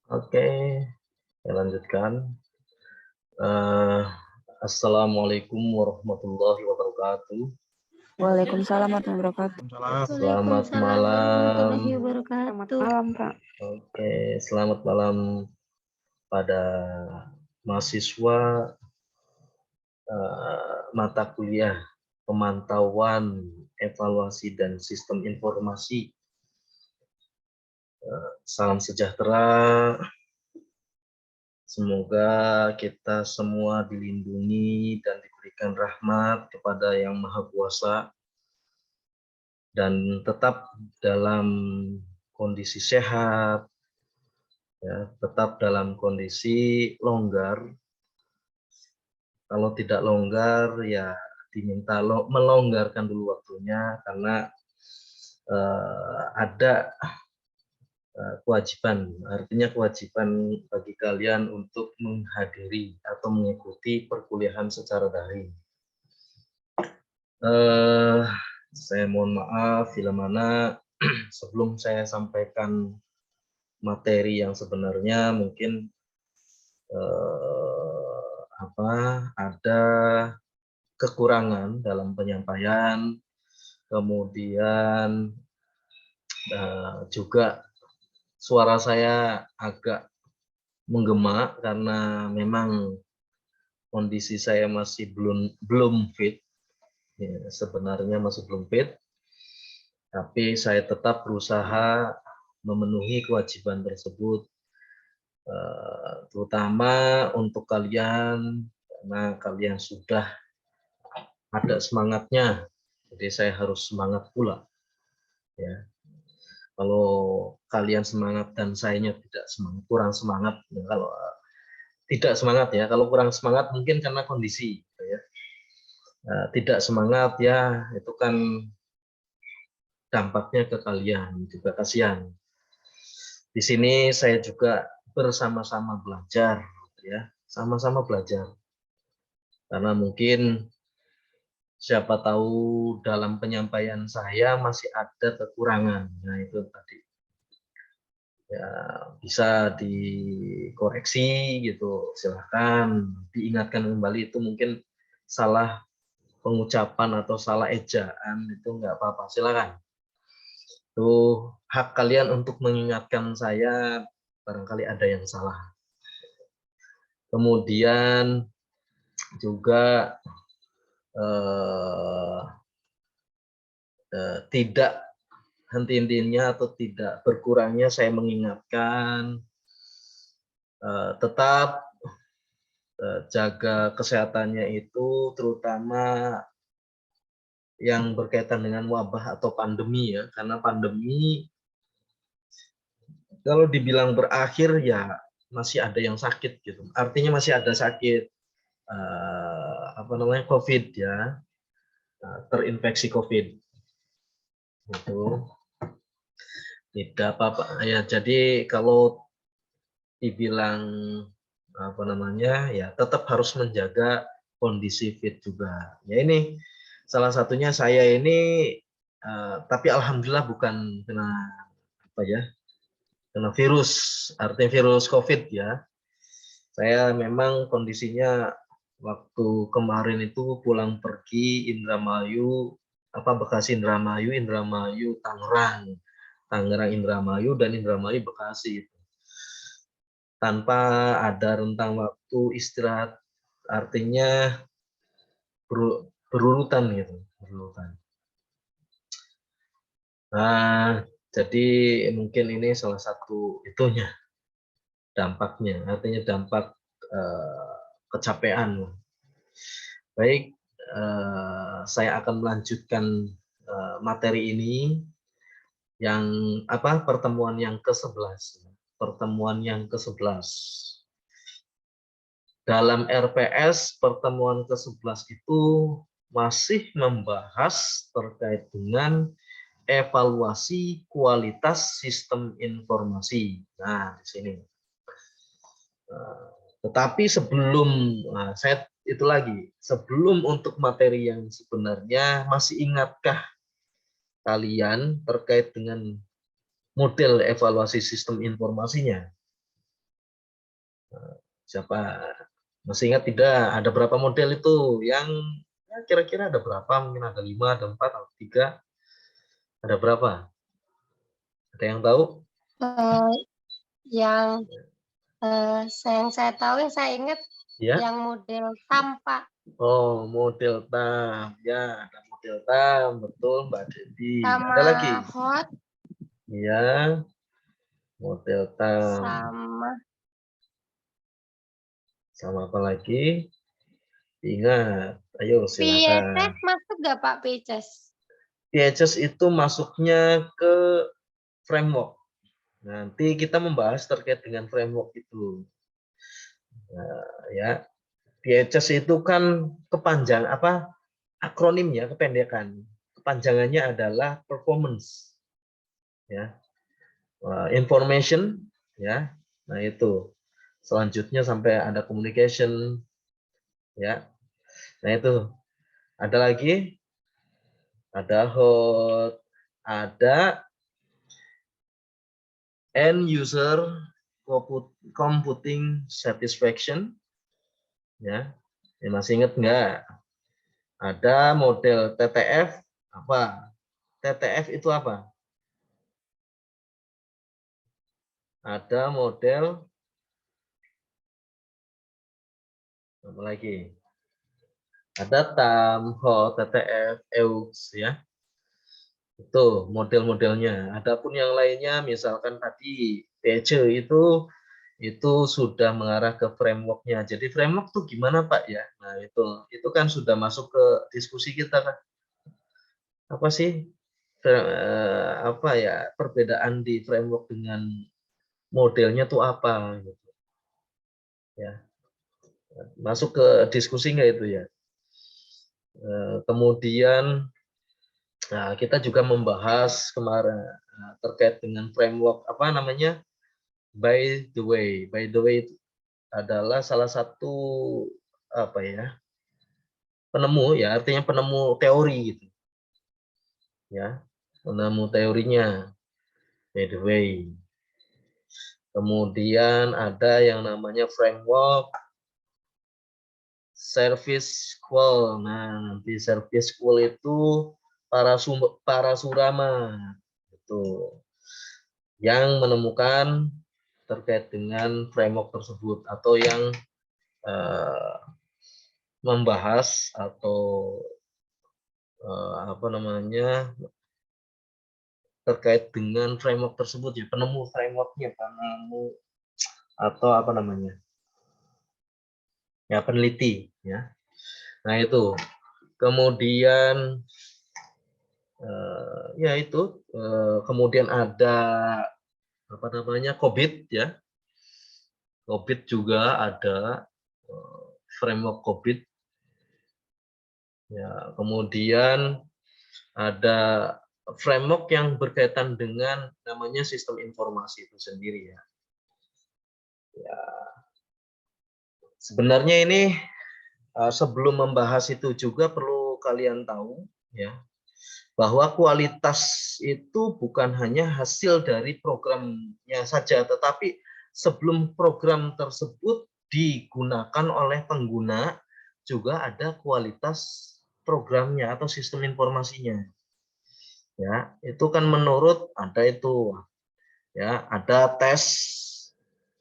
Oke, saya lanjutkan. Eh, Assalamualaikum warahmatullahi wabarakatuh. Waalaikumsalam warahmatullahi wabarakatuh. Selamat Waalaikumsalam malam. warahmatullahi Selamat wabarakatuh. malam, Pak. Oke, selamat malam pada mahasiswa mata kuliah pemantauan, evaluasi, dan sistem informasi. Salam sejahtera. Semoga kita semua dilindungi dan diberikan rahmat kepada Yang Maha Kuasa dan tetap dalam kondisi sehat, ya, tetap dalam kondisi longgar. Kalau tidak longgar, ya diminta melonggarkan dulu waktunya karena ada kewajiban, artinya kewajiban bagi kalian untuk menghadiri atau mengikuti perkuliahan secara daring. Saya mohon maaf bila mana sebelum saya sampaikan materi yang sebenarnya mungkin ada kekurangan dalam penyampaian, kemudian juga suara saya agak menggema karena memang kondisi saya masih belum fit, ya, sebenarnya masih belum fit, tapi saya tetap berusaha memenuhi kewajiban tersebut, terutama untuk kalian karena kalian sudah ada semangatnya, jadi saya harus semangat pula, ya. Kalau kalian semangat dan sayanya tidak semangat, kurang semangat, ya, kalau tidak semangat ya, kalau kurang semangat mungkin karena kondisi, ya. Tidak semangat ya, itu kan dampaknya ke kalian juga kasihan. Di sini saya juga bersama-sama belajar, ya, sama-sama belajar. Karena mungkin siapa tahu dalam penyampaian saya masih ada kekurangan. Nah, itu tadi. Ya, bisa dikoreksi gitu, silahkan diingatkan kembali, itu mungkin salah pengucapan atau salah ejaan itu nggak apa-apa, silakan. Itu hak kalian untuk mengingatkan saya barangkali ada yang salah. Kemudian juga tidak henti-hentinya atau tidak berkurangnya saya mengingatkan tetap jaga kesehatannya itu, terutama yang berkaitan dengan wabah atau pandemi, ya, karena pandemi kalau dibilang berakhir ya masih ada yang sakit gitu, artinya masih ada sakit COVID, ya, terinfeksi COVID itu tidak apa-apa ya. Jadi kalau dibilang ya tetap harus menjaga kondisi fit juga. Ya, ini salah satunya saya ini, tapi alhamdulillah bukan kena kena virus, artinya virus COVID, ya. Saya memang kondisinya waktu kemarin itu pulang pergi Indramayu, Bekasi Indramayu, Indramayu Tangerang, Tangerang Indramayu, dan Indramayu Bekasi. Tanpa ada rentang waktu istirahat, artinya berurutan gitu, berurutan. Nah, jadi mungkin ini salah satu itunya, dampaknya, artinya dampak kecapean. Baik, saya akan melanjutkan materi ini yang pertemuan yang ke-11. Pertemuan yang ke-11. Dalam RPS pertemuan ke-11 itu masih membahas terkait dengan evaluasi kualitas sistem informasi. Nah, di sini. Tetapi sebelum sebelum untuk materi yang sebenarnya, masih ingatkah kalian terkait dengan model evaluasi sistem informasinya? Siapa masih ingat tidak? Ada berapa model itu? Yang ya, kira-kira ada berapa? Mungkin ada 5, ada 4, atau 3. Ada berapa? Ada yang tahu? Eh, yang yang saya tahu, yang saya ingat Ya. yang model tampak. Oh, model tam. Ya, ada model tam. Betul, Mbak Devi. Sama Ada lagi? hot, Ya, model tam. Sama apa lagi? Ingat. Ayo, silakan. VHS masuk nggak Pak VHS? VHS itu masuknya ke framework. Nanti kita membahas terkait dengan framework itu. Nah, ya, VHS itu kan kepanjang apa? Akronimnya, kependekan. Kepanjangannya adalah performance. Ya. Information, ya. Nah, itu. Selanjutnya sampai ada communication, ya. Nah, itu. Ada lagi? Ada hot, ada end user computing satisfaction, ya. Masih ingat nggak? Ada model TTF, apa? TTF itu apa? Ada model apa lagi? Ada TAM, HO, TTF, EUX, ya. Itu model-modelnya. Adapun yang lainnya, misalkan tadi PJ itu sudah mengarah ke framework-nya. Jadi framework tuh gimana Pak ya? Nah itu kan sudah masuk ke diskusi kita kan. Apa sih apa ya perbedaan di framework dengan modelnya tuh apa? Gitu. Ya, masuk ke diskusi nggak itu ya? Kemudian nah, kita juga membahas kemarin terkait dengan framework apa namanya by the way. By the way itu adalah salah satu apa ya penemu ya artinya penemu teori gitu ya penemu teorinya by the way. Kemudian ada yang namanya framework service qual. Nah nanti service qual itu para surama itu yang menemukan terkait dengan framework tersebut atau yang membahas atau apa namanya terkait dengan framework tersebut ya penemu frameworknya penemu atau apa namanya ya peneliti ya. Nah itu kemudian ya itu kemudian ada apa namanya COBIT ya. COBIT juga ada framework COBIT ya. Kemudian ada framework yang berkaitan dengan namanya sistem informasi itu sendiri ya. Ya sebenarnya ini sebelum membahas itu juga perlu kalian tahu ya bahwa kualitas itu bukan hanya hasil dari programnya saja, tetapi sebelum program tersebut digunakan oleh pengguna juga ada kualitas programnya atau sistem informasinya. Ya, itu kan menurut ada itu ya, ada tes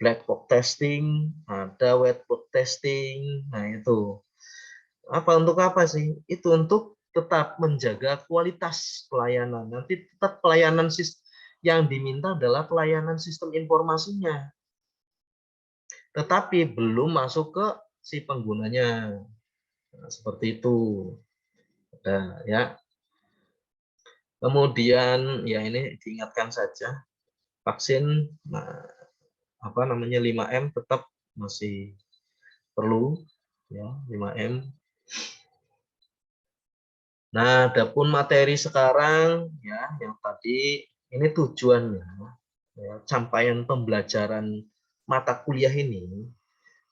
black box testing, ada white box testing. Nah, itu untuk apa sih? Itu untuk tetap menjaga kualitas pelayanan. Nanti tetap pelayanan yang diminta adalah pelayanan sistem informasinya. Tetapi belum masuk ke si penggunanya. Nah, seperti itu. Nah, ya. Kemudian ya ini diingatkan saja vaksin apa namanya 5M tetap masih perlu ya 5M. Nah, adapun materi sekarang ya yang tadi ini tujuannya ya, capaian pembelajaran mata kuliah ini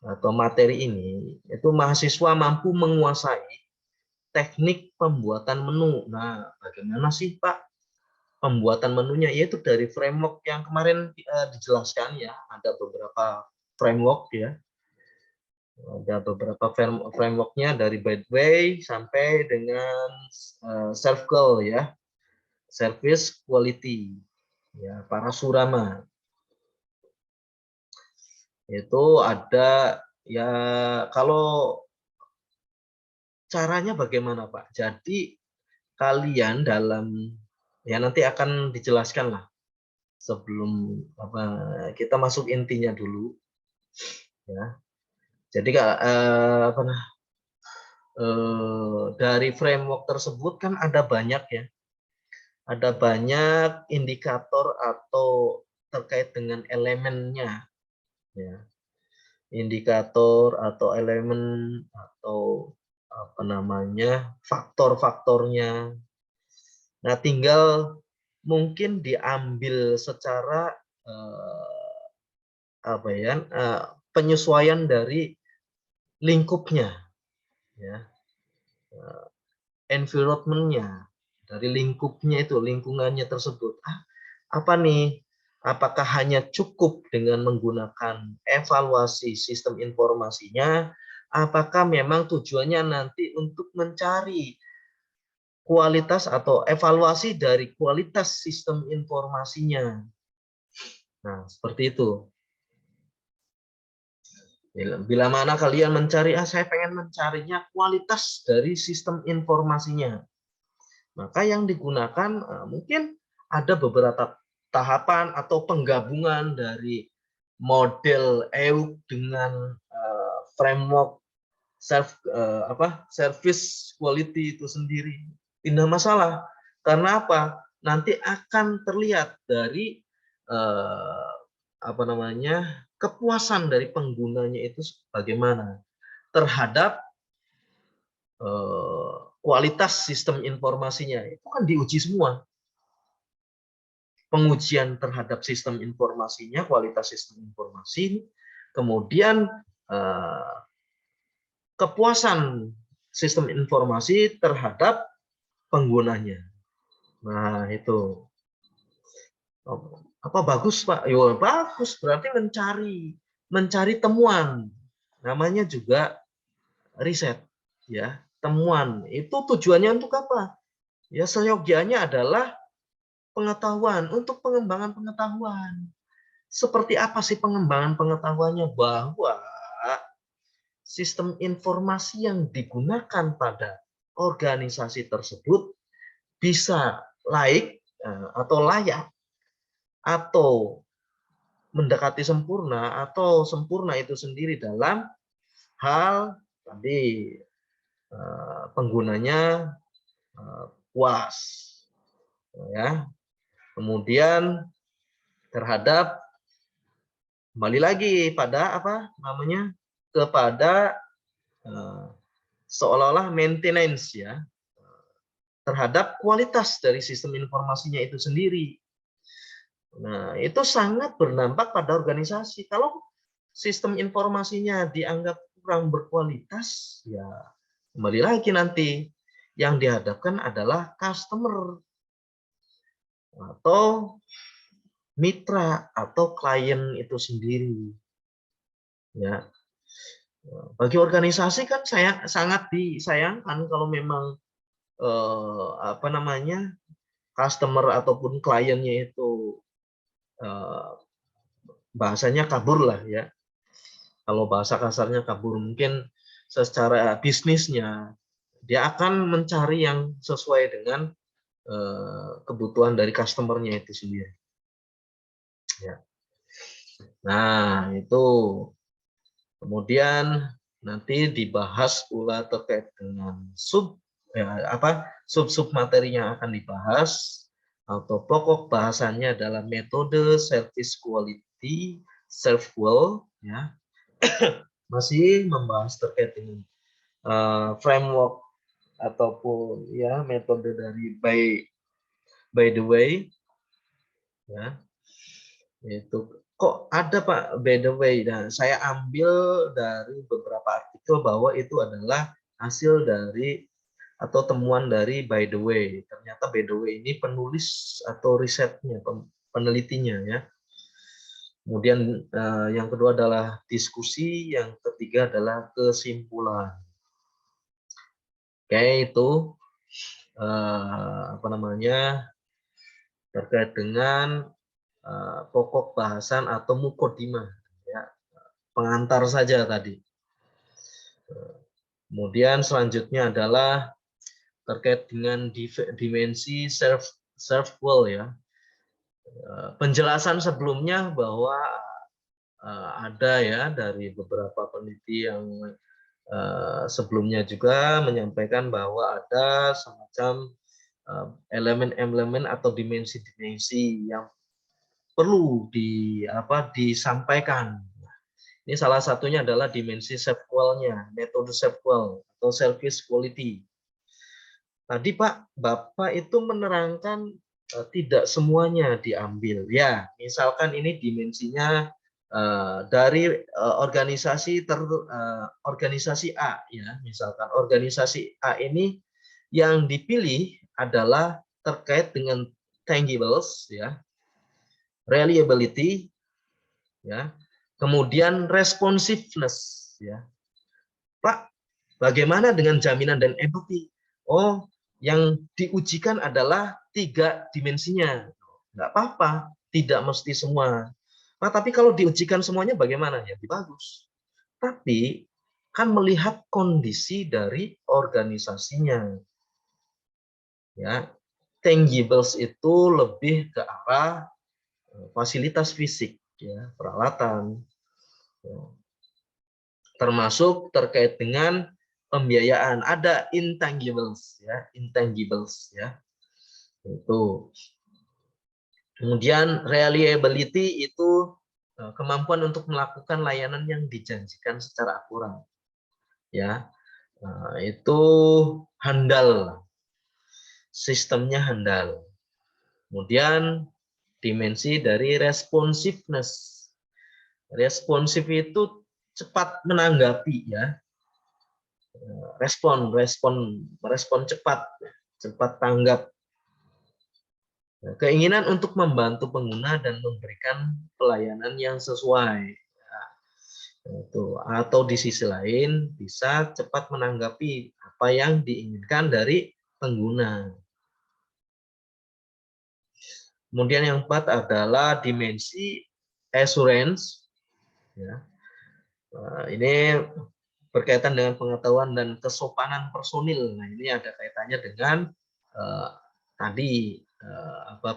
atau materi ini itu mahasiswa mampu menguasai teknik pembuatan menu. Nah, bagaimana sih Pak pembuatan menunya? Yaitu dari framework yang kemarin dijelaskan ya, ada beberapa framework ya. Ada beberapa frameworknya dari by the way sampai dengan SERVQUAL ya, service quality ya, para surama. Itu ada ya, kalau caranya bagaimana Pak? Jadi kalian dalam ya nanti akan dijelaskan lah sebelum kita masuk intinya dulu ya. Jadi dari framework tersebut kan ada banyak ya, ada banyak indikator atau terkait dengan elemennya ya, indikator atau elemen atau faktor-faktornya. Nah, tinggal mungkin diambil secara penyesuaian dari lingkupnya ya, environment-nya, dari lingkupnya itu, lingkungannya tersebut. Apa nih? Apakah hanya cukup dengan menggunakan evaluasi sistem informasinya? Apakah memang tujuannya nanti untuk mencari kualitas atau evaluasi dari kualitas sistem informasinya? Nah, seperti itu. Bila mana kalian mencari, saya pengen mencarinya kualitas dari sistem informasinya, maka yang digunakan mungkin ada beberapa tahapan atau penggabungan dari model EUC dengan framework service quality itu sendiri. Tidak masalah. Karena apa? Nanti akan terlihat dari kepuasan dari penggunanya itu bagaimana terhadap kualitas sistem informasinya. Itu kan diuji semua. Pengujian terhadap sistem informasinya, kualitas sistem informasi, kemudian kepuasan sistem informasi terhadap penggunanya. Nah, itu. Apa bagus, Pak? Yo, bagus, berarti mencari temuan. Namanya juga riset, ya. Temuan. Itu tujuannya untuk apa? Ya, seyogianya adalah pengetahuan, untuk pengembangan pengetahuan. Seperti apa sih pengembangan pengetahuannya? Bahwa sistem informasi yang digunakan pada organisasi tersebut bisa layak atau mendekati sempurna atau sempurna itu sendiri dalam hal tadi penggunanya puas ya. Kemudian terhadap kembali lagi pada kepada seolah-olah maintenance ya terhadap kualitas dari sistem informasinya itu sendiri. Nah, itu sangat berdampak pada organisasi. Kalau sistem informasinya dianggap kurang berkualitas, ya kembali lagi nanti yang dihadapkan adalah customer atau mitra atau klien itu sendiri. Ya, bagi organisasi kan sangat disayangkan kalau memang customer ataupun kliennya itu bahasanya kabur lah ya. Kalau bahasa kasarnya kabur, mungkin secara bisnisnya dia akan mencari yang sesuai dengan kebutuhan dari customer-nya itu sendiri. Ya. Nah, itu kemudian nanti dibahas pula terkait dengan sub materi yang akan dibahas atau pokok bahasannya adalah metode service quality SERVQUAL ya. Masih membahas terkait dengan framework ataupun ya metode dari by the way ya. Itu kok ada Pak by the way. Nah, saya ambil dari beberapa artikel bahwa itu adalah hasil dari atau temuan dari by the way. Ternyata by the way ini penulis atau risetnya, penelitinya ya. Kemudian yang kedua adalah diskusi, yang ketiga adalah kesimpulan. Oke, itu apa namanya terkait dengan pokok bahasan atau mukodimah, ya, pengantar saja tadi. Kemudian selanjutnya adalah terkait dengan dimensi self will, ya. Penjelasan sebelumnya bahwa ada ya dari beberapa peneliti yang sebelumnya juga menyampaikan bahwa ada semacam elemen-elemen atau dimensi-dimensi yang perlu disampaikan. Ini salah satunya adalah dimensi self-qual-nya, metode self-qual atau selfish quality. Tadi Bapak itu menerangkan tidak semuanya diambil. Ya, misalkan ini dimensinya dari organisasi A, ya, misalkan organisasi A ini yang dipilih adalah terkait dengan tangibles, ya, reliability, ya, kemudian responsiveness, ya. Pak, bagaimana dengan jaminan dan empati? Oh, yang diujikan adalah 3 dimensinya. Nggak apa-apa, tidak mesti semua. Nah, tapi kalau diujikan semuanya bagaimana? Ya, bagus. Tapi kan melihat kondisi dari organisasinya. Ya, tangibles itu lebih ke arah fasilitas fisik, ya, peralatan, ya. Termasuk terkait dengan pembiayaan, ada intangibles, ya, itu. Kemudian reliability itu kemampuan untuk melakukan layanan yang dijanjikan secara akurat, ya. Itu handal, sistemnya handal. Kemudian dimensi dari responsiveness. Responsif itu cepat menanggapi, ya. Respon cepat tanggap. Keinginan untuk membantu pengguna dan memberikan pelayanan yang sesuai. Atau di sisi lain bisa cepat menanggapi apa yang diinginkan dari pengguna. Kemudian yang keempat adalah dimensi assurance. Ya. Ini berkaitan dengan pengetahuan dan kesopanan personil. Nah, ini ada kaitannya dengan tadi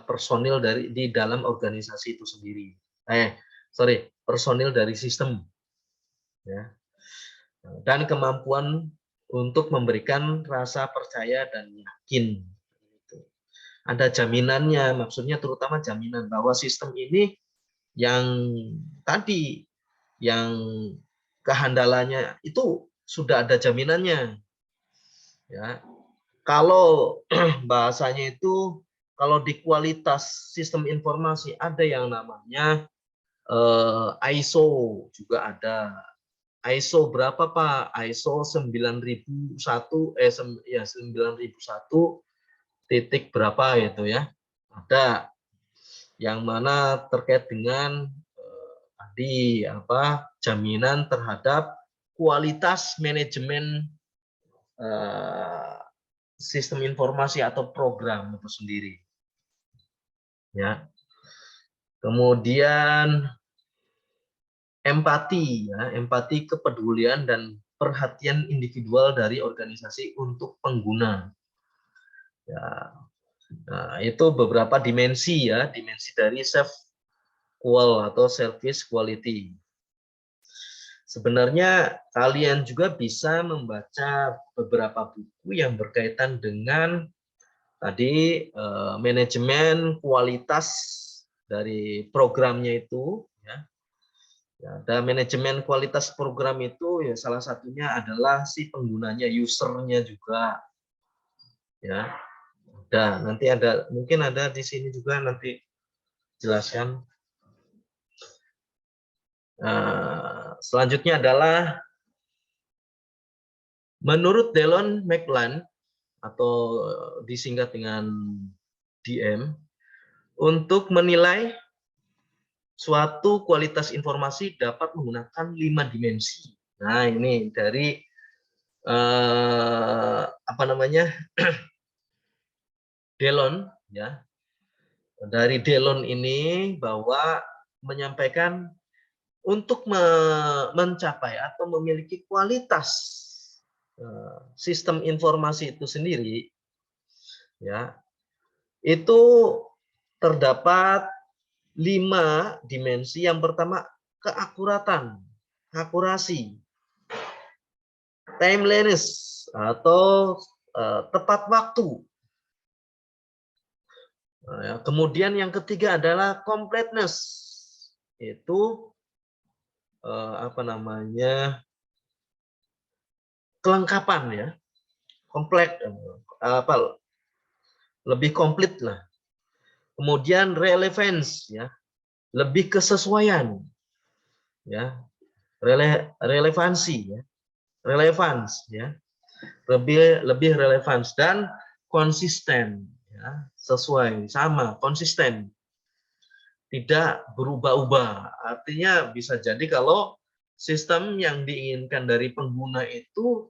personil di dalam organisasi itu sendiri. Personil dari sistem, ya. Dan kemampuan untuk memberikan rasa percaya dan yakin. Ada jaminannya, maksudnya terutama jaminan bahwa sistem ini yang tadi, yang kehandalannya itu sudah ada jaminannya, ya. Kalau bahasanya itu, kalau di kualitas sistem informasi ada yang namanya ISO, juga ada. ISO berapa Pak? ISO 9001 9001 titik berapa itu, ya. Ada yang mana terkait dengan tadi jaminan terhadap kualitas manajemen sistem informasi atau program itu sendiri, ya. Kemudian empati, ya, empati, kepedulian dan perhatian individual dari organisasi untuk pengguna, ya. Nah, itu beberapa dimensi, ya, dimensi dari self qual atau service quality. Sebenarnya kalian juga bisa membaca beberapa buku yang berkaitan dengan tadi manajemen kualitas dari programnya itu, ya. Ada manajemen kualitas program itu, ya, salah satunya adalah si penggunanya, usernya juga, ya. Nanti mungkin ada di sini juga nanti jelaskan. Selanjutnya adalah menurut Delon McLand atau disingkat dengan DM, untuk menilai suatu kualitas informasi dapat menggunakan 5 dimensi. Nah, ini dari apa namanya? Delon ya. Dari Delon ini bahwa menyampaikan untuk mencapai atau memiliki kualitas sistem informasi itu sendiri ya, itu terdapat 5 dimensi. Yang pertama, keakuratan, akurasi, timeliness atau tepat waktu. Nah, kemudian yang ketiga adalah completeness, itu apa namanya, kelengkapan ya, komplek, apa, lebih komplit lah. Kemudian relevance ya, lebih kesesuaian ya, relevansi ya, relevans ya, lebih relevans, dan konsisten ya, sesuai, sama, konsisten, tidak berubah-ubah. Artinya bisa jadi kalau sistem yang diinginkan dari pengguna itu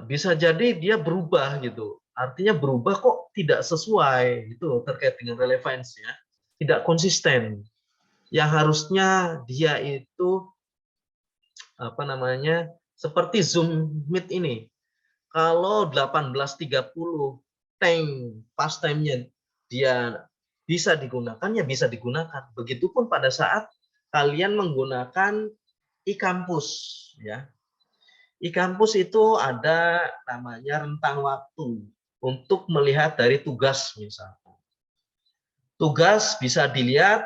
bisa jadi dia berubah gitu. Artinya berubah kok tidak sesuai itu terkait dengan relevansi ya. Tidak konsisten. Yang harusnya dia itu apa namanya, seperti Zoom Meet ini. Kalau 18.30 pas time-nya dia bisa digunakan, ya bisa digunakan. Begitupun pada saat kalian menggunakan e-kampus ya. E-kampus itu ada namanya rentang waktu untuk melihat dari tugas misalnya. Tugas bisa dilihat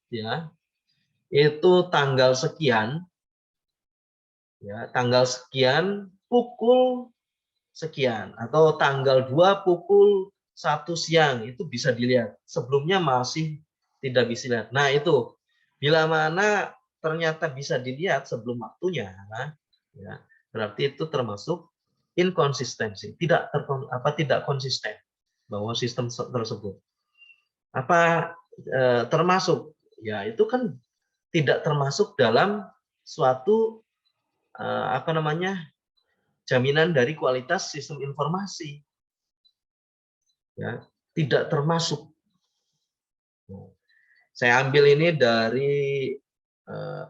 ya, itu tanggal sekian ya, tanggal sekian pukul sekian, atau tanggal 2 pukul 1 siang, itu bisa dilihat. Sebelumnya masih tidak bisa dilihat. Nah, itu bila mana ternyata bisa dilihat sebelum waktunya ya, berarti itu termasuk inkonsistensi, tidak konsisten bahwa sistem tersebut. Apa termasuk ya, itu kan tidak termasuk dalam suatu apa namanya, jaminan dari kualitas sistem informasi ya, tidak termasuk. Saya ambil ini dari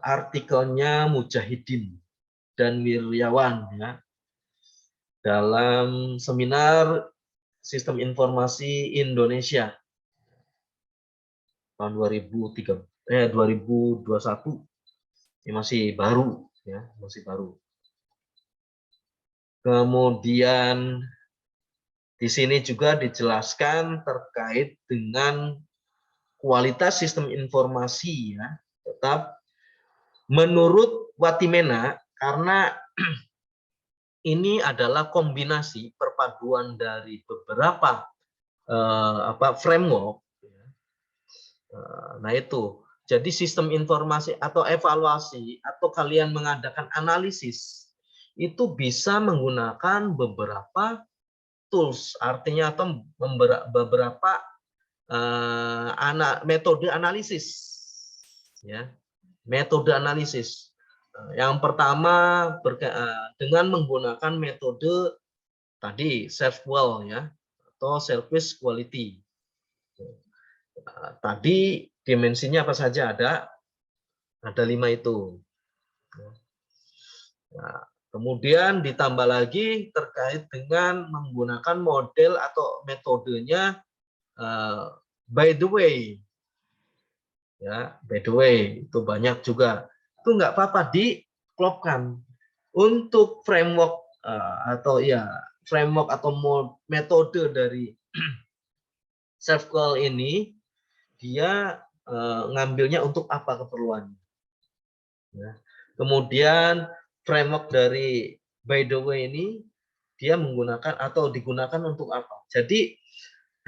artikelnya Mujahidin dan Wiryawan ya, dalam seminar sistem informasi Indonesia tahun 2021. Ini masih baru ya, masih baru. Kemudian di sini juga dijelaskan terkait dengan kualitas sistem informasi ya. Tetap menurut Watimena, karena ini adalah kombinasi perpaduan dari beberapa framework. Nah itu, jadi sistem informasi atau evaluasi atau kalian mengadakan analisis itu bisa menggunakan beberapa tools, artinya atau beberapa metode analisis ya, metode analisis. Yang pertama dengan menggunakan metode tadi self-qual ya, atau service quality. Tadi dimensinya apa saja, ada 5 itu. Nah, kemudian ditambah lagi terkait dengan menggunakan model atau metodenya by the way ya, by the way itu banyak juga, itu nggak apa-apa diklopkan. Untuk framework atau ya framework atau metode dari self-qual ini, dia ngambilnya untuk apa keperluannya ya. Kemudian framework dari by the way ini dia menggunakan atau digunakan untuk apa. Jadi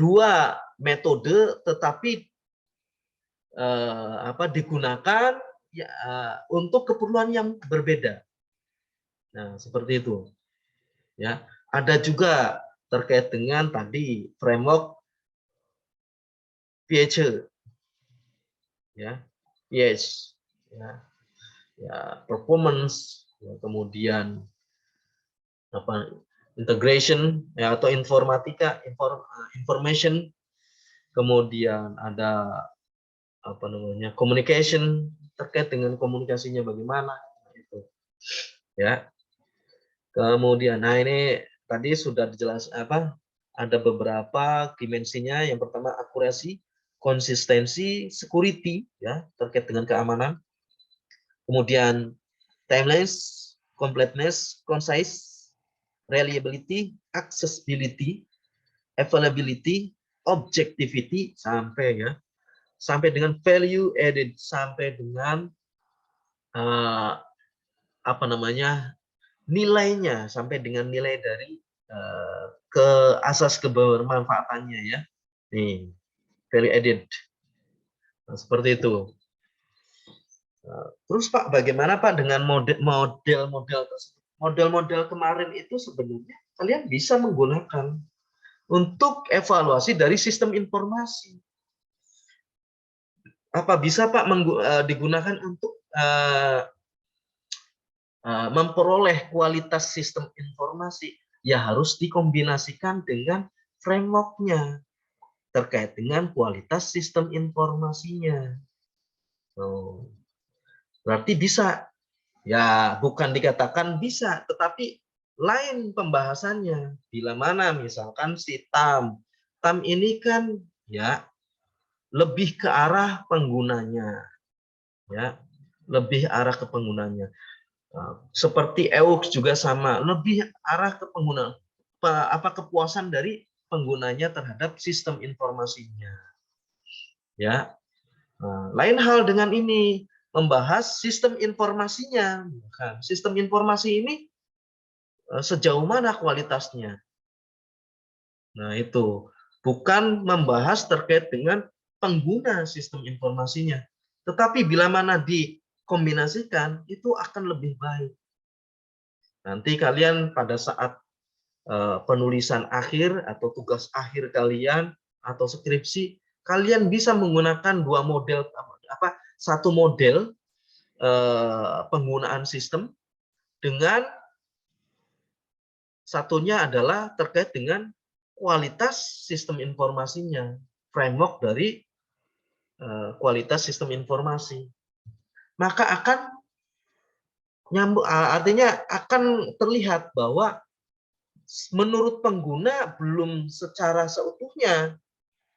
2 metode tetapi digunakan ya, untuk keperluan yang berbeda. Nah, seperti itu. Ya, ada juga terkait dengan tadi framework Piaget. Ya. yes, ya performance, ya, kemudian apa integration, ya, atau informatika, information, kemudian ada apa namanya communication, terkait dengan komunikasinya bagaimana, itu ya. Kemudian, nah ini tadi sudah dijelaskan ada beberapa dimensinya. Yang pertama akurasi, konsistensi, security, ya, terkait dengan keamanan. Kemudian timeless, completeness, concise, reliability, accessibility, availability, objectivity, sampai dengan value added, sampai dengan apa namanya nilainya, sampai dengan nilai dari ke asas kebermanfaatannya, ya. Nih, value added. Nah, seperti itu. Terus Pak, bagaimana Pak dengan model-model tersebut? Model-model kemarin itu sebenarnya kalian bisa menggunakan untuk evaluasi dari sistem informasi. Apa bisa Pak digunakan untuk memperoleh kualitas sistem informasi? Ya harus dikombinasikan dengan framework-nya terkait dengan kualitas sistem informasinya. Berarti bisa. Ya, bukan dikatakan bisa, tetapi lain pembahasannya. Bila mana misalkan si TAM. TAM ini kan ya lebih ke arah penggunanya. Ya, lebih arah ke penggunanya. Seperti EUX juga sama, lebih arah ke penggunaan kepuasan dari penggunanya terhadap sistem informasinya. Ya. Lain hal dengan ini, membahas sistem informasinya. Sistem informasi ini sejauh mana kualitasnya. Nah, itu bukan membahas terkait dengan pengguna sistem informasinya. Tetapi bila mana dikombinasikan, itu akan lebih baik. Nanti kalian pada saat penulisan akhir atau tugas akhir kalian atau skripsi, kalian bisa menggunakan dua model, satu model penggunaan sistem dengan satunya adalah terkait dengan kualitas sistem informasinya, framework dari kualitas sistem informasi. Maka akan nyambung, artinya akan terlihat bahwa menurut pengguna belum secara seutuhnya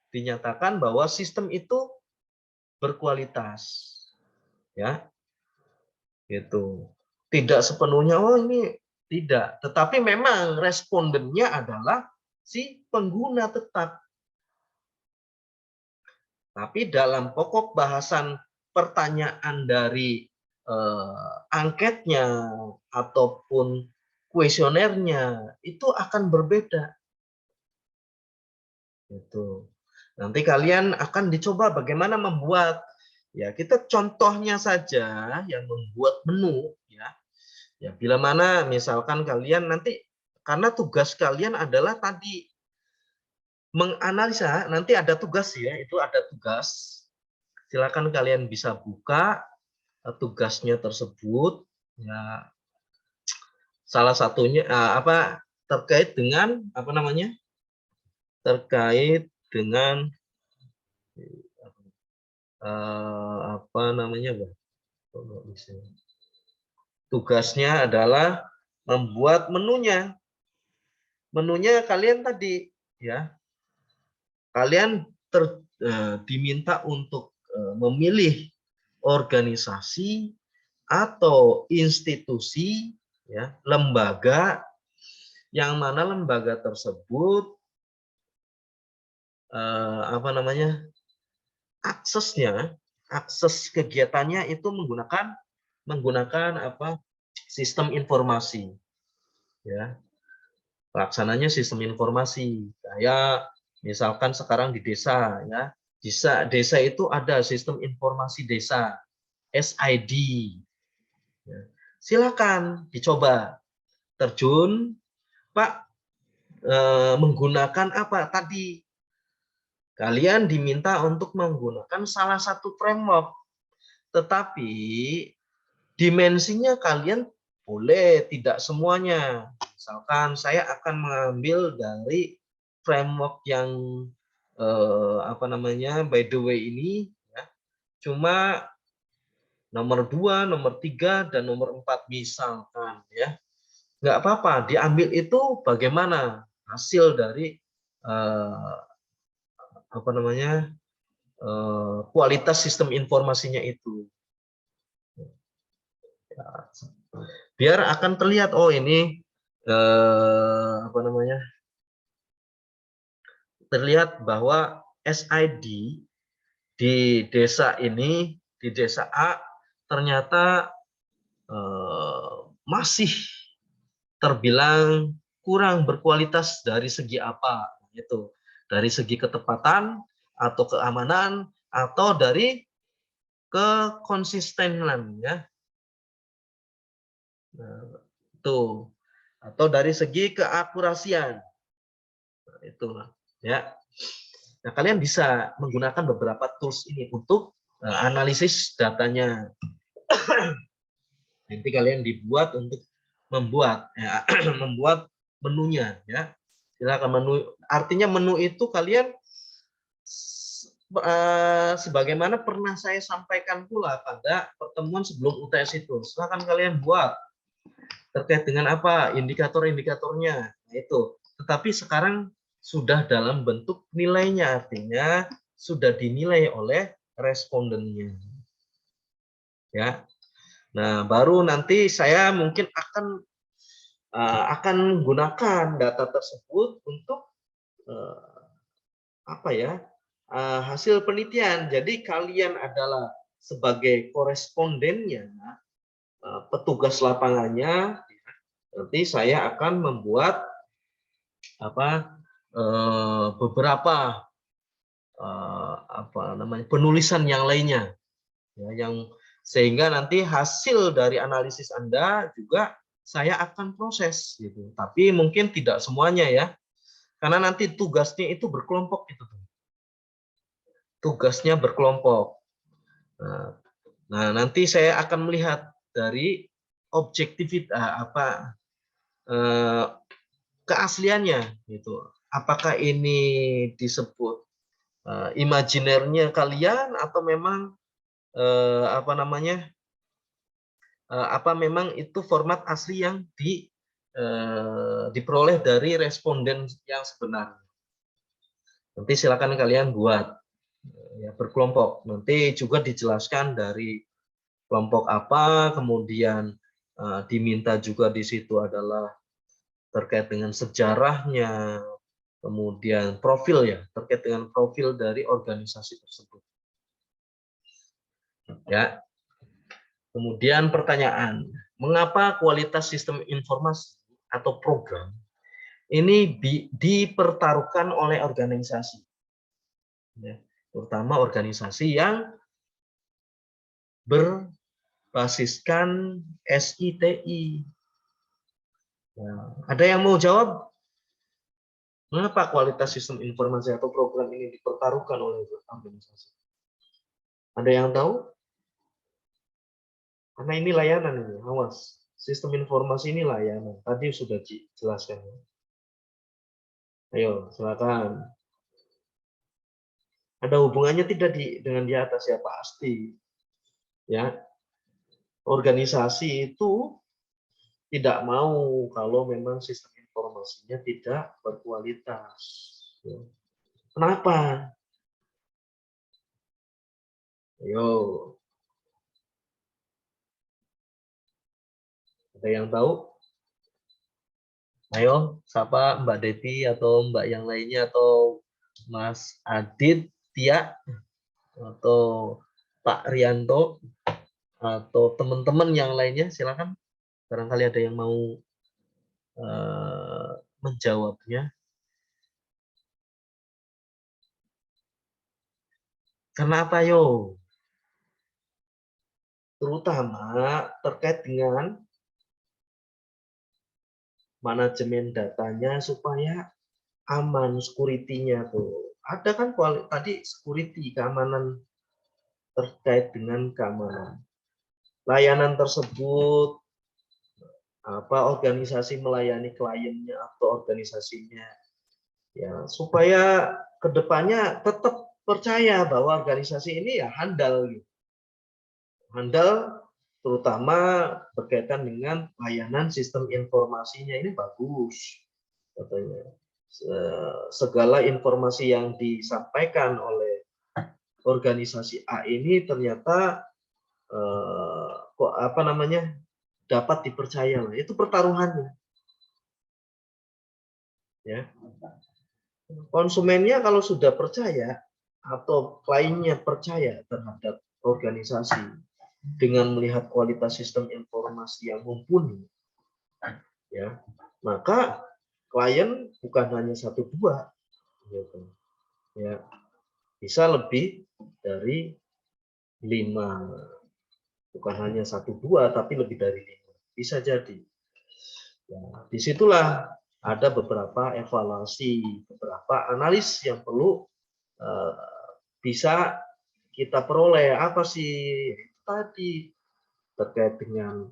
dinyatakan bahwa sistem itu berkualitas, ya, gitu. Tidak sepenuhnya, oh ini tidak, tetapi memang respondennya adalah si pengguna tetap. Tapi dalam pokok bahasan pertanyaan dari angketnya ataupun kuesionernya itu akan berbeda. Itu. Nanti kalian akan dicoba bagaimana membuat, ya kita contohnya saja yang membuat menu, ya. Ya bila mana misalkan kalian nanti, karena tugas kalian adalah tadi menganalisa, nanti ada tugas ya, itu ada tugas. Silakan kalian bisa buka tugasnya tersebut, ya. Salah satunya terkait dengan terkait dengan tugasnya adalah membuat menunya. Menunya kalian tadi, ya, kalian diminta untuk memilih organisasi atau institusi, ya, lembaga, yang mana lembaga tersebut akses kegiatannya itu menggunakan sistem informasi, ya, pelaksananya sistem informasi. Kayak misalkan sekarang di desa, ya, desa itu ada sistem informasi desa, SID, ya. Silakan dicoba terjun, Pak, menggunakan apa tadi. Kalian diminta untuk menggunakan salah satu framework tetapi dimensinya kalian boleh tidak semuanya. Misalkan saya akan mengambil dari framework yang apa namanya by the way ini, ya, cuma nomor 2, nomor 3, dan nomor 4 misalkan, ya. Nggak apa-apa, diambil itu bagaimana hasil dari apa namanya kualitas sistem informasinya itu. Biar akan terlihat, oh ini apa namanya, terlihat bahwa SID di desa ini, di desa A, ternyata masih terbilang kurang berkualitas dari segi apa, itu dari segi ketepatan atau keamanan atau dari kekonsistenan, ya. Nah, itu atau dari segi keakurasian, nah, itu, ya. Nah, kalian bisa menggunakan beberapa tools ini untuk analisis datanya. Nanti kalian dibuat untuk membuat, ya, membuat menunya, ya. Silakan menu. Artinya menu itu kalian sebagaimana pernah saya sampaikan pula pada pertemuan sebelum UTS itu. Silakan kalian buat terkait dengan apa indikator-indikatornya. Nah, itu. Tetapi sekarang sudah dalam bentuk nilainya, artinya sudah dinilai oleh respondennya. Ya. Nah, baru nanti saya mungkin akan gunakan data tersebut untuk apa ya, hasil penelitian. Jadi kalian adalah sebagai korespondennya, petugas lapangannya. Nanti saya akan membuat apa beberapa apa namanya penulisan yang lainnya, ya, yang sehingga nanti hasil dari analisis Anda juga saya akan proses gitu. Tapi mungkin tidak semuanya, ya, karena nanti tugasnya itu berkelompok itu. Tugasnya berkelompok. Nah, nanti saya akan melihat dari objektivitas apa keasliannya gitu. Apakah ini disebut imajinernya kalian atau memang apa namanya apa memang itu format asli yang diperoleh dari responden yang sebenarnya. Nanti silakan kalian buat, ya, berkelompok. Nanti juga dijelaskan dari kelompok apa, kemudian diminta juga di situ adalah terkait dengan sejarahnya, kemudian profil, ya, terkait dengan profil dari organisasi tersebut. Ya. Kemudian pertanyaan, mengapa kualitas sistem informasi atau program ini dipertaruhkan oleh organisasi, ya, terutama organisasi yang berbasiskan SITI. Ya, ada yang mau jawab? Mengapa kualitas sistem informasi atau program ini dipertaruhkan oleh organisasi? Ada yang tahu? Karena ini layanan, ini, awas. Sistem informasi ini layanan. Tadi sudah dijelaskan. Ayo, silakan. Ada hubungannya tidak dengan di atas, ya pasti. Ya, organisasi itu tidak mau kalau memang sistem informasinya tidak berkualitas. Ya. Kenapa? Ayo, ada yang tahu? Ayo, siapa, Mbak Devi atau Mbak yang lainnya atau Mas Adit, Tia, atau Pak Rianto, atau teman-teman yang lainnya, silakan. Barangkali ada yang mau menjawabnya. Kenapa, yo? Terutama terkait dengan manajemen datanya supaya aman, security-nya tuh. Ada kan tadi security, keamanan terkait dengan keamanan. Layanan tersebut organisasi melayani kliennya atau organisasinya, ya supaya kedepannya tetap percaya bahwa organisasi ini ya handal, gitu. Handal terutama berkaitan dengan layanan sistem informasinya ini bagus, katanya. Segala informasi yang disampaikan oleh organisasi A ini ternyata dapat dipercaya, lah. Itu pertaruhannya. Ya. Konsumennya kalau sudah percaya atau kliennya percaya terhadap organisasi dengan melihat kualitas sistem informasi yang mumpuni, ya, maka klien bukan hanya 1 2, gitu. Ya, bisa lebih dari 5, bukan hanya 1 2 tapi lebih dari 5, bisa jadi. Ya, disitulah ada beberapa evaluasi, beberapa analis yang perlu bisa kita peroleh. Apa sih tadi terkait dengan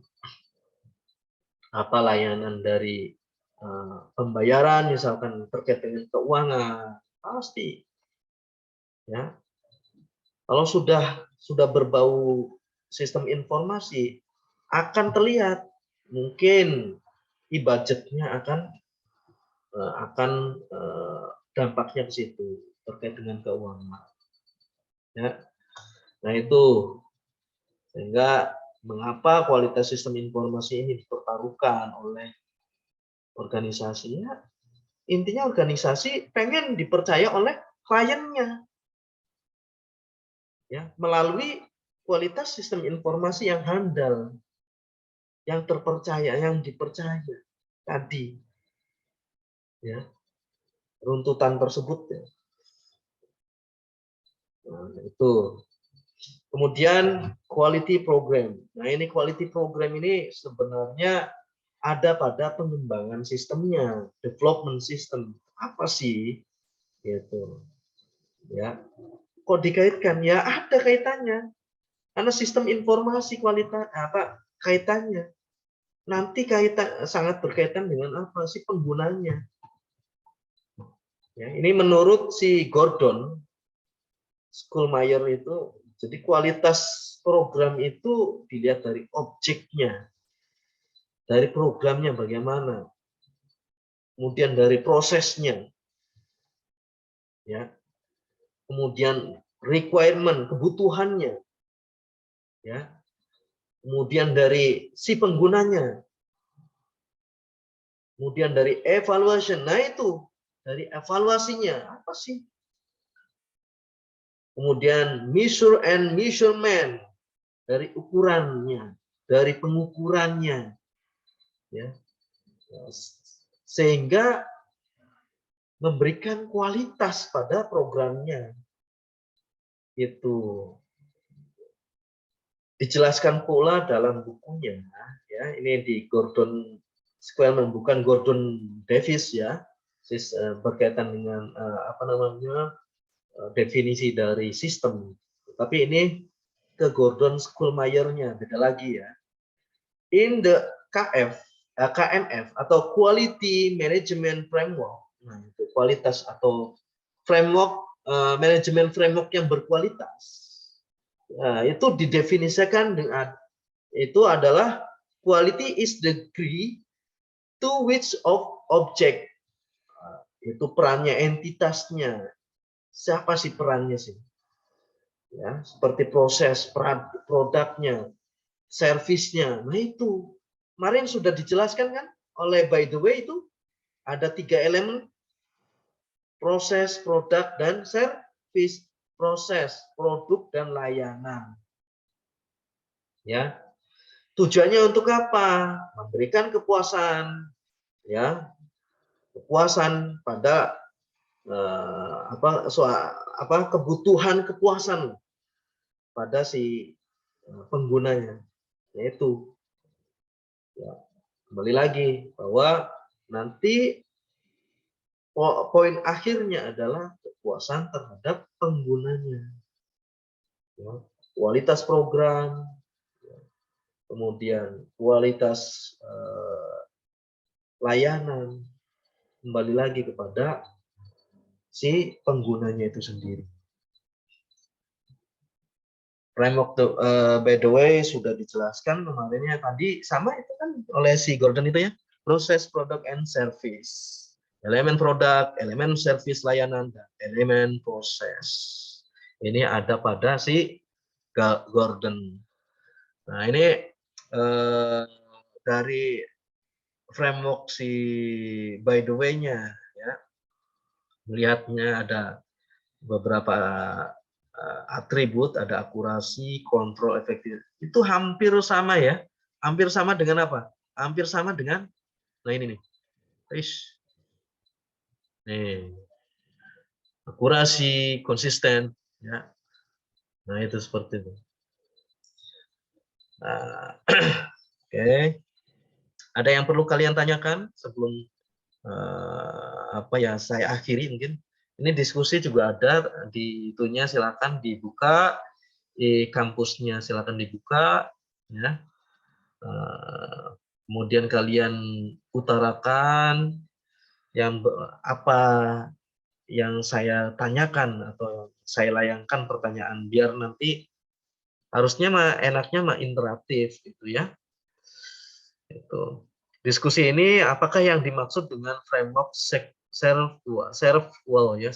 layanan dari pembayaran, misalkan terkait dengan keuangan, pasti, ya. Kalau sudah berbau sistem informasi, akan terlihat mungkin budgetnya akan dampaknya ke situ terkait dengan keuangan, ya. Nah, itu sehingga mengapa kualitas sistem informasi ini dipertaruhkan oleh organisasinya. Intinya organisasi pengen dipercaya oleh kliennya, ya, melalui kualitas sistem informasi yang handal, yang terpercaya, yang dipercaya tadi, ya, runtutan tersebut, ya. Nah, itu. Kemudian quality program. Nah, ini quality program ini sebenarnya ada pada pengembangan sistemnya, development system. Apa sih? Gitu. Ya. Kok dikaitkan? Ya ada kaitannya. Karena sistem informasi kualitas kaitannya. Nanti sangat berkaitan dengan apa sih penggunanya. Ya, ini menurut si Gordon Schoolmeyer itu, jadi kualitas program itu dilihat dari objeknya, dari programnya bagaimana, kemudian dari prosesnya, ya, kemudian requirement, kebutuhannya, ya, kemudian dari si penggunanya, kemudian dari evaluation. Nah, itu dari evaluasinya apa sih? Kemudian measure and measurement, dari ukurannya, dari pengukurannya, ya, sehingga memberikan kualitas pada programnya. Itu dijelaskan pula dalam bukunya, ya, ini di Gordon Squarman, bukan Gordon Davis, ya, berkaitan dengan definisi dari sistem. Tapi ini ke Gordon Schoolmeyer-nya, beda lagi, ya. In the KMF atau Quality Management Framework, nah, itu kualitas atau framework, manajemen framework yang berkualitas. Nah, itu didefinisikan dengan itu adalah quality is the degree to which of object, itu perannya, entitasnya. Siapa sih perannya sih? Ya, seperti proses, produknya, servisnya. Nah, itu kemarin sudah dijelaskan kan oleh by the way, itu ada 3 elemen: proses, produk, dan servis. Proses, produk, dan layanan. Ya, tujuannya untuk apa? Memberikan kepuasan, ya, kepuasan pada kebutuhan kepuasan pada si penggunanya. Yaitu, ya, kembali lagi bahwa nanti poin akhirnya adalah kepuasan terhadap penggunanya. Ya. kualitas program, kemudian kualitas layanan, kembali lagi kepada si penggunanya itu sendiri. Framework by the way sudah dijelaskan kemarinnya tadi, sama itu kan oleh si Gordon itu ya, proses product and service, elemen produk, elemen service layanan, dan elemen proses. Ini ada pada si Gordon. Nah ini dari framework si by the way-nya ya, melihatnya ada beberapa atribut, ada akurasi, kontrol, efektif. Itu hampir sama ya. Hampir sama dengan apa? Hampir sama dengan, nah ini nih. Nih. Akurasi, konsisten. Ya. Nah itu seperti itu. Nah, oke. Ada yang perlu kalian tanyakan sebelum apa ya saya akhiri mungkin. Ini diskusi juga ada di itunya, silakan dibuka, di kampusnya silakan dibuka ya. Kemudian kalian utarakan yang apa yang saya tanyakan atau saya layangkan pertanyaan, biar nanti harusnya enaknya interaktif gitu ya. Itu. Diskusi ini apakah yang dimaksud dengan framework self wall ya,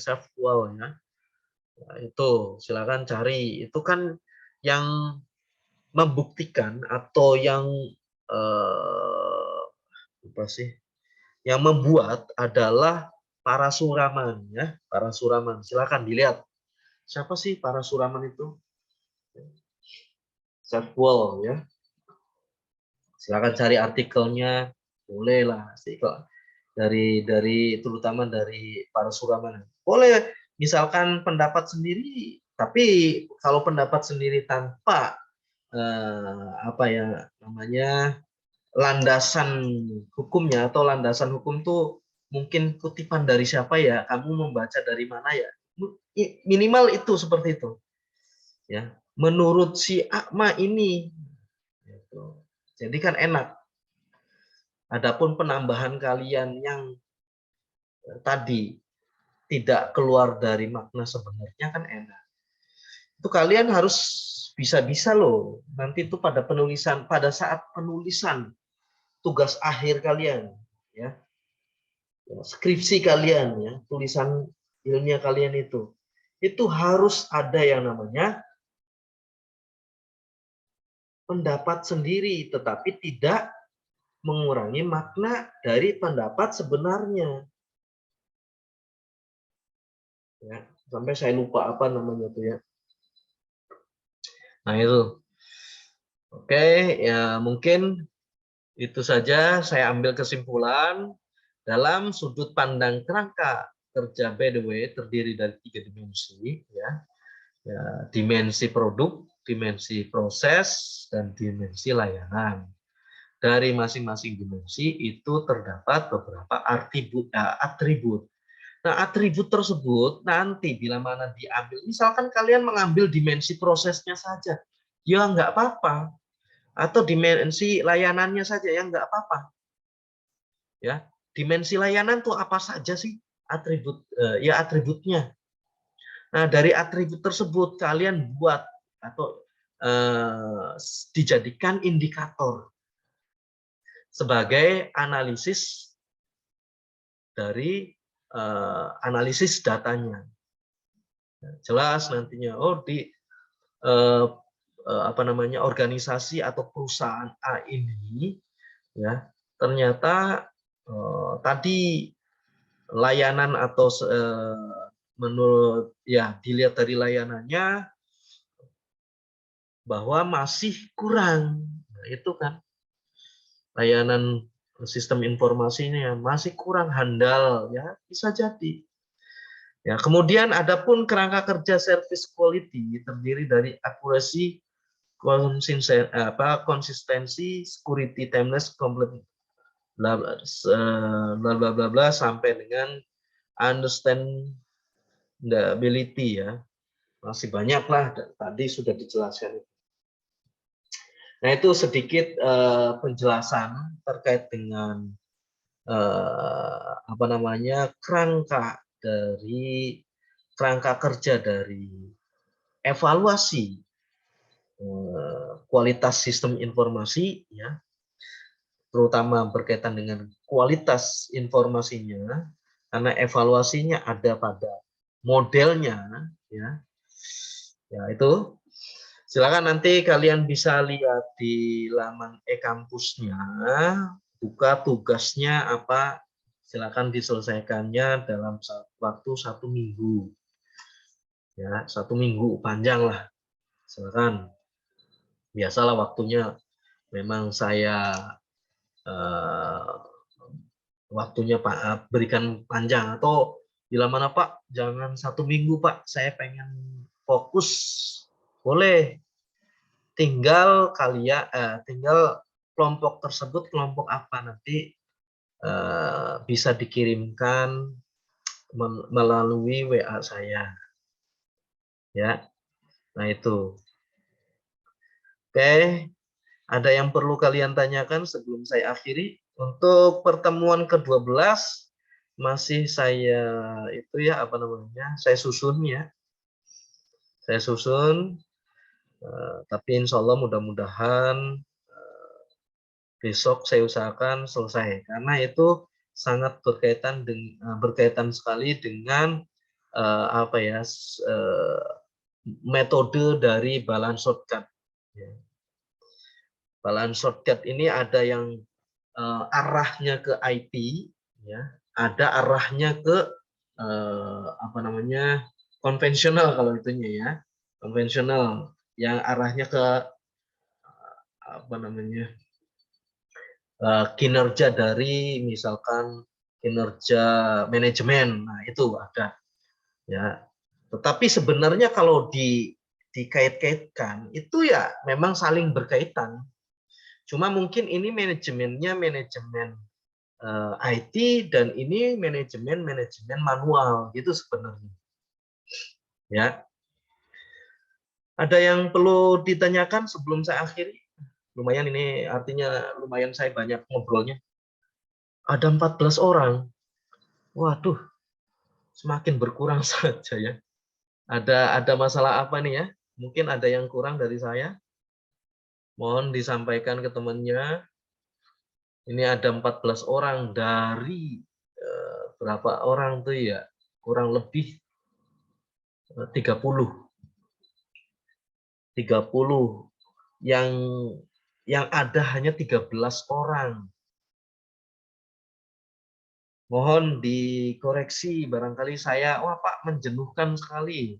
Nah, itu silakan cari. Itu kan yang membuktikan atau yang apa sih? Yang membuat adalah para suraman ya, para suraman. Silakan dilihat. Siapa sih para suraman itu? Self wall ya. Silakan cari artikelnya, boleh lah sih kok, dari terutama dari para suraman. Boleh misalkan pendapat sendiri, tapi kalau pendapat sendiri tanpa apa ya namanya landasan hukumnya, atau landasan hukum tuh mungkin kutipan dari siapa ya, kamu membaca dari mana ya, minimal itu seperti itu ya, menurut si Akma ini gitu. Jadi kan enak. Adapun penambahan kalian yang tadi tidak keluar dari makna sebenarnya kan enak. Itu kalian harus bisa-bisa loh. Nanti itu pada penulisan, pada saat penulisan tugas akhir kalian, ya, skripsi kalian, ya, tulisan ilmiah kalian itu harus ada yang namanya pendapat sendiri, tetapi tidak mengurangi makna dari pendapat sebenarnya. Ya, sampai saya lupa apa namanya tuh ya. Nah itu, oke ya, mungkin itu saja saya ambil kesimpulan dalam sudut pandang kerangka kerja by the way terdiri dari 3 dimensi ya. Ya, dimensi produk, dimensi proses, dan dimensi layanan. Dari masing-masing dimensi itu terdapat beberapa atribut. Nah, atribut tersebut nanti bila mana diambil, misalkan kalian mengambil dimensi prosesnya saja, ya nggak apa-apa. Atau dimensi layanannya saja, ya nggak apa-apa. Ya, dimensi layanan tuh apa saja sih atribut? Ya atributnya. Nah, dari atribut tersebut kalian buat atau dijadikan indikator sebagai analisis dari analisis datanya. Jelas nantinya, oh di apa namanya organisasi atau perusahaan A ini ya ternyata tadi layanan atau menurut ya dilihat dari layanannya bahwa masih kurang. Nah, itu kan layanan sistem informasinya masih kurang handal ya, bisa jadi. Ya, kemudian adapun kerangka kerja service quality terdiri dari akurasi, konsistensi, security, timeless, complete, bla bla bla bla sampai dengan understandability ya. Masih banyak lah, tadi sudah dijelaskan. Nah, itu sedikit penjelasan terkait dengan apa namanya kerangka kerja dari evaluasi kualitas sistem informasi, ya, terutama berkaitan dengan kualitas informasinya, karena evaluasinya ada pada modelnya, ya, ya itu. Silakan nanti kalian bisa lihat di laman e-kampusnya, buka tugasnya apa, silakan diselesaikannya dalam waktu 1 minggu. Ya, 1 minggu panjang lah, silakan. Biasalah waktunya memang saya waktunya Pak berikan panjang, atau bila mana Pak jangan 1 minggu Pak, saya pengen fokus, boleh. Tinggal tinggal kelompok tersebut kelompok apa nanti bisa dikirimkan melalui WA saya, ya. Nah itu, oke. Ada yang perlu kalian tanyakan sebelum saya akhiri? Untuk pertemuan ke-12 masih saya itu ya apa namanya? Saya susun ya. Saya susun, tapi insya Allah mudah-mudahan besok saya usahakan selesai, karena itu sangat berkaitan sekali dengan apa ya, metode dari balance shortcut. Ya. Balance shortcut ini ada yang arahnya ke IP, ya, ada arahnya ke apa namanya, konvensional, kalau itunya ya, konvensional yang arahnya ke apa namanya, kinerja dari misalkan kinerja manajemen. Nah, itu ada, ya. Tetapi sebenarnya kalau dikait-kaitkan itu ya memang saling berkaitan. Cuma mungkin ini manajemennya manajemen IT dan ini manajemen manual gitu sebenarnya. Ya. Ada yang perlu ditanyakan sebelum saya akhiri? Lumayan ini, artinya lumayan saya banyak ngobrolnya. Ada 14 orang. Waduh, semakin berkurang saja ya. Ada masalah apa nih ya? Mungkin ada yang kurang dari saya. Mohon disampaikan ke temannya. Ini ada 14 orang dari berapa orang tuh ya? Kurang lebih 30. 30 yang ada hanya 13 orang. Mohon dikoreksi, barangkali saya, wah Pak menjenuhkan sekali.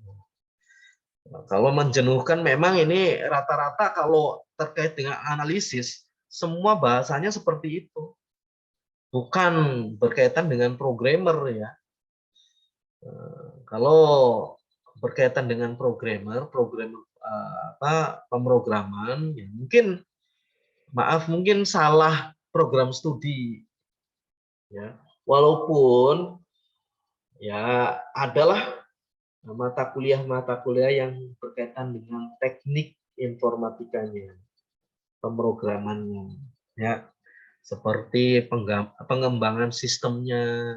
Nah, kalau menjenuhkan memang ini rata-rata kalau terkait dengan analisis, semua bahasanya seperti itu. Bukan berkaitan dengan programmer ya. Kalau berkaitan dengan programmer pemrograman, ya mungkin salah program studi. Ya, walaupun ya adalah mata kuliah yang berkaitan dengan teknik informatikanya, pemrogramannya, ya, seperti pengembangan sistemnya,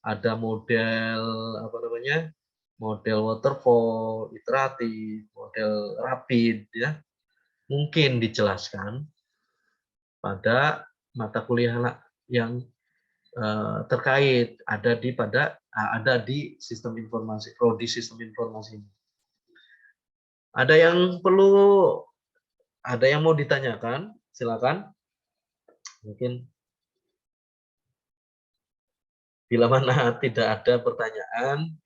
ada model apa namanya, model waterfall, iteratif, model rapid, ya, mungkin dijelaskan pada mata kuliah yang terkait ada di sistem informasi, prodi sistem informasi. Ada yang mau ditanyakan, silakan. Mungkin bila mana tidak ada pertanyaan,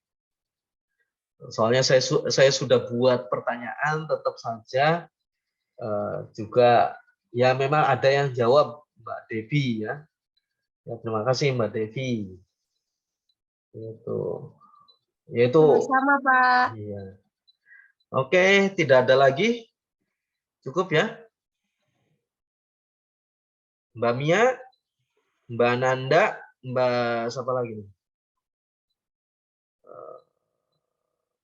soalnya saya sudah buat pertanyaan, tetap saja juga ya memang ada yang jawab, Mbak Devi ya. Ya, terima kasih Mbak Devi. Yaitu Sama-sama, Pak. iya. Oke, tidak ada lagi. Cukup ya. Mbak Mia, Mbak Nanda, Mbak siapa lagi nih?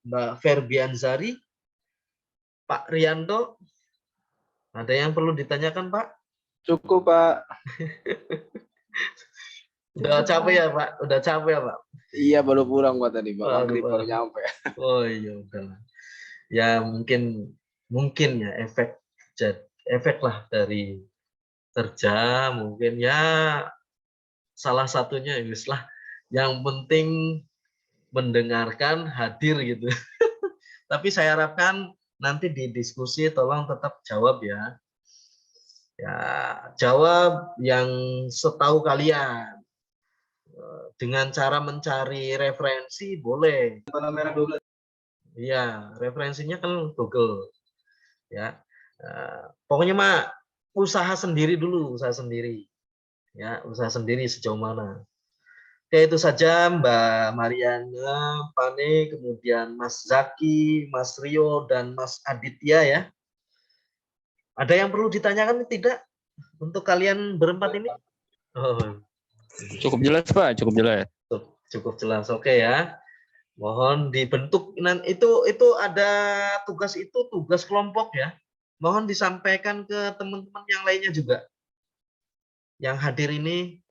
Mbak Ferbianzari, Pak Rianto, ada yang perlu ditanyakan, Pak? Cukup, Pak. Udah capek ya, Pak? Udah capek ya, Pak? Iya, baru pulang, Pak, tadi, Pak. Maghrib baru Waduh. nyampe. Oh iya, udahlah. Ya mungkin ya efek lah dari kerja, mungkin ya salah satunya lah. Yang penting mendengarkan, hadir gitu. Tapi saya harapkan nanti di diskusi tolong tetap jawab ya. Ya, jawab yang setahu kalian. Dengan cara mencari referensi boleh. Iya, referensinya kan Google. Ya. Pokoknya mah usaha sendiri dulu, usaha sendiri. Ya, usaha sendiri sejauh mana. Oke, itu saja Mbak Mariana, Pane, kemudian Mas Zaki, Mas Rio, dan Mas Aditya ya. Ada yang perlu ditanyakan tidak untuk kalian berempat ini? Oh, Cukup jelas, Pak, cukup jelas. cukup jelas. Oke ya. Mohon dibentuk. Itu ada tugas kelompok ya. Mohon disampaikan ke teman-teman yang lainnya juga. Yang hadir ini.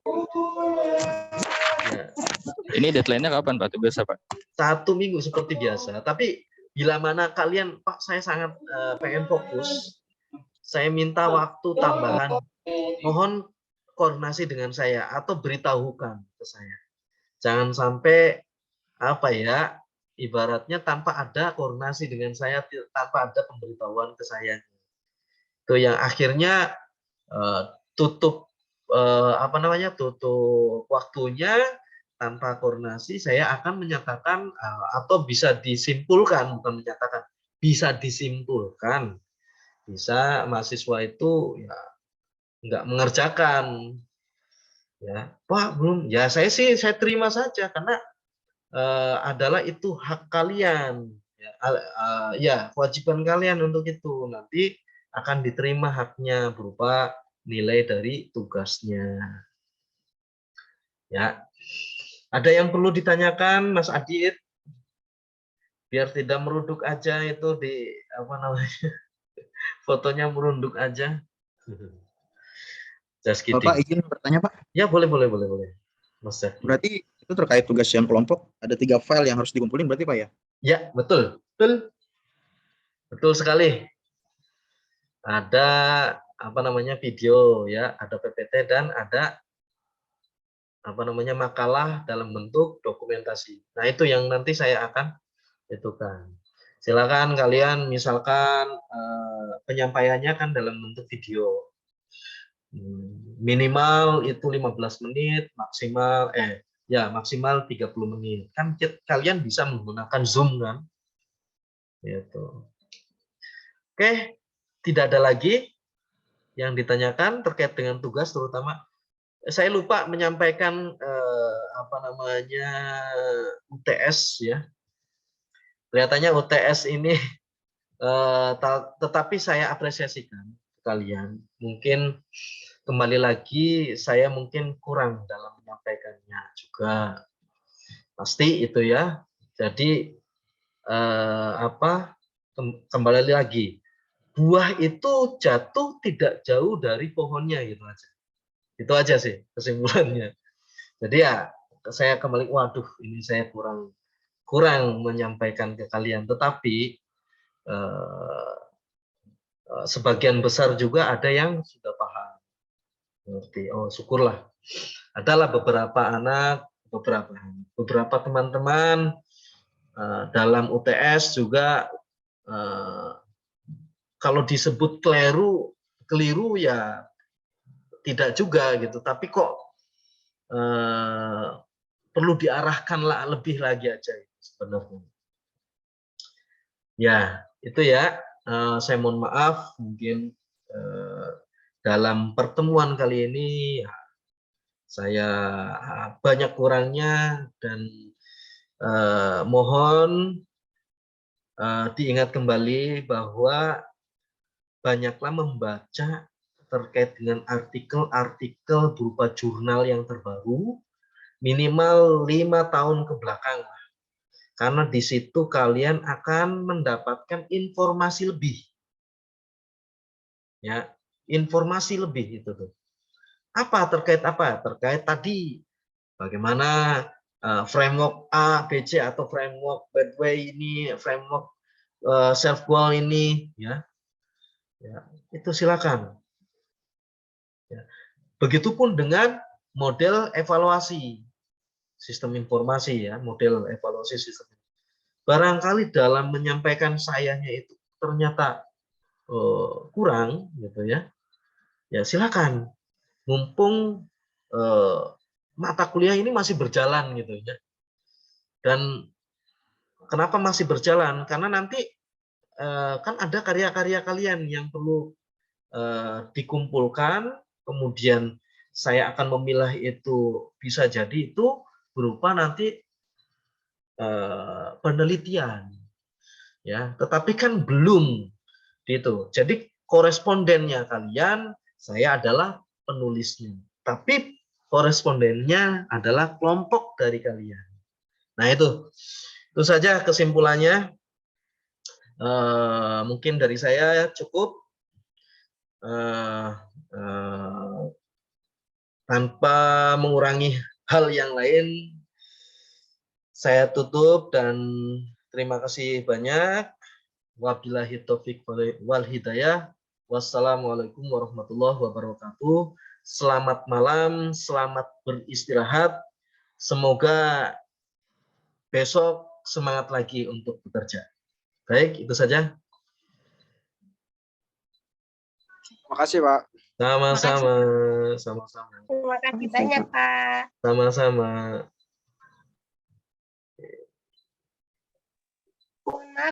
Ya. Ini deadline-nya kapan, Pak? Tugasnya, Pak? 1 minggu seperti biasa. Tapi bila mana kalian, Pak, saya sangat pengen fokus. Saya minta waktu tambahan. Mohon koordinasi dengan saya atau beritahukan ke saya. Jangan sampai apa ya, ibaratnya tanpa ada koordinasi dengan saya, tanpa ada pemberitahuan ke saya. Itu yang akhirnya tutup waktunya tanpa koordinasi. Saya akan menyatakan atau bisa disimpulkan, bukan menyatakan, bisa disimpulkan, bisa mahasiswa itu ya nggak mengerjakan, ya Pak belum, ya saya terima saja karena adalah itu hak kalian, ya kewajiban kalian untuk itu, nanti akan diterima haknya berupa nilai dari tugasnya. Ya, ada yang perlu ditanyakan, Mas Adit? Biar tidak merunduk aja itu di fotonya merunduk aja. Just kidding. Bapak izin bertanya, Pak. Ya boleh. Mas Zaki. Berarti itu terkait tugas yang kelompok, ada 3 file yang harus dikumpulin berarti, Pak ya? Ya, betul sekali. Ada video ya, ada PPT dan ada makalah dalam bentuk dokumentasi. Nah, itu yang nanti saya akan kan. Silakan kalian misalkan penyampaiannya kan dalam bentuk video. Minimal itu 15 menit, maksimal 30 menit. Kan kalian bisa menggunakan Zoom kan? Gitu. Oke, tidak ada lagi yang ditanyakan terkait dengan tugas, terutama saya lupa menyampaikan UTS ya. Kelihatannya UTS ini tetapi saya apresiasikan kalian. Mungkin kembali lagi saya mungkin kurang dalam menyampaikannya juga. Pasti itu ya. Jadi kembali lagi, buah itu jatuh tidak jauh dari pohonnya gitu aja. Itu aja sih kesimpulannya. Jadi ya saya kembali, waduh ini saya kurang menyampaikan ke kalian, tetapi sebagian besar juga ada yang sudah paham, ngerti. Oh syukurlah, adalah beberapa anak, beberapa teman-teman dalam UTS juga kalau disebut keliru ya tidak juga gitu, tapi kok perlu diarahkan lebih lagi aja sebenarnya. Ya, itu ya. Saya mohon maaf mungkin dalam pertemuan kali ini saya banyak kurangnya dan mohon diingat kembali bahwa banyaklah membaca terkait dengan artikel-artikel berupa jurnal yang terbaru minimal 5 tahun ke belakang. Karena di situ kalian akan mendapatkan informasi lebih. Ya, informasi lebih itu tuh. Apa? Terkait apa? Terkait tadi bagaimana framework A, B, C atau framework Pathway ini, framework self goal ini, ya. Ya, itu silakan. Ya. Begitupun dengan model evaluasi sistem informasi, ya, model evaluasi sistem. Barangkali dalam menyampaikan sayanya itu ternyata kurang, gitu ya. Ya silakan. Mumpung mata kuliah ini masih berjalan, gitu ya. Dan kenapa masih berjalan? Karena nanti kan ada karya-karya kalian yang perlu dikumpulkan, kemudian saya akan memilah itu, bisa jadi itu berupa nanti penelitian, ya. Tetapi kan belum gitu. Jadi korespondennya kalian, saya adalah penulisnya. Tapi korespondennya adalah kelompok dari kalian. Nah itu saja kesimpulannya. Mungkin dari saya cukup. Tanpa mengurangi hal yang lain, saya tutup dan terima kasih banyak. Wabillahi taufik wal hidayah. Wassalamualaikum warahmatullahi wabarakatuh. Selamat malam, selamat beristirahat. Semoga besok semangat lagi untuk bekerja. Baik, itu saja. Terima kasih, Pak. Sama-sama. Terima kasih banyak, Pak. Sama-sama. Mohon maaf.